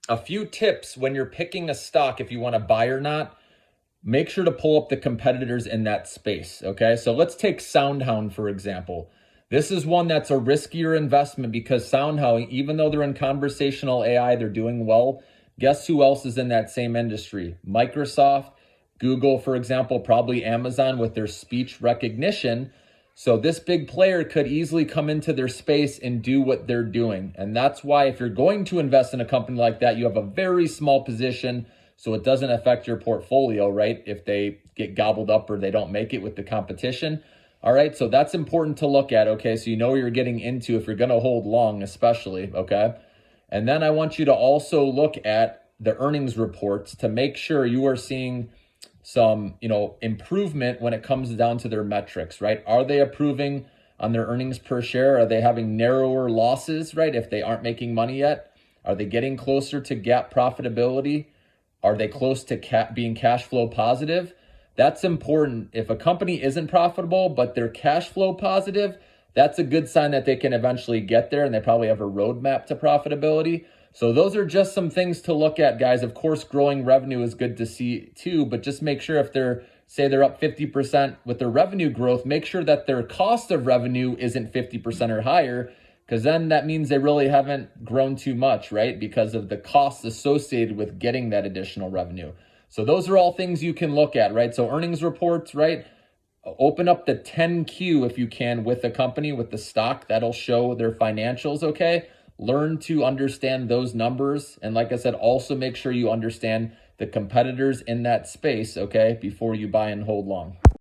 a few tips when you're picking a stock, if you want to buy or not, make sure to pull up the competitors in that space. Okay. So let's take SoundHound, for example. This is one that's a riskier investment because SoundHound, even though they're in conversational AI, they're doing well. Guess who else is in that same industry? Microsoft, Google, for example, probably Amazon with their speech recognition. So this big player could easily come into their space and do what they're doing. And that's why if you're going to invest in a company like that, you have a very small position so it doesn't affect your portfolio, right? If they get gobbled up or they don't make it with the competition. All right, so that's important to look at, okay? So you know what you're getting into if you're gonna hold long, especially, okay? And then I want you to also look at the earnings reports to make sure you are seeing some, improvement when it comes down to their metrics, right? Are they improving on their earnings per share? Are they having narrower losses, right? If they aren't making money yet, are they getting closer to GAAP profitability? Are they close to being cash flow positive? That's important. If a company isn't profitable, but they're cash flow positive, that's a good sign that they can eventually get there and they probably have a roadmap to profitability. So those are just some things to look at, guys. Of course, growing revenue is good to see too, but just make sure if say they're up 50% with their revenue growth, make sure that their cost of revenue isn't 50% or higher, because then that means they really haven't grown too much, right? Because of the costs associated with getting that additional revenue. So those are all things you can look at, right? So earnings reports, right? Open up the 10Q if you can with the company, with the stock. That'll show their financials, okay? Learn to understand those numbers. And like I said, also make sure you understand the competitors in that space, okay, before you buy and hold long.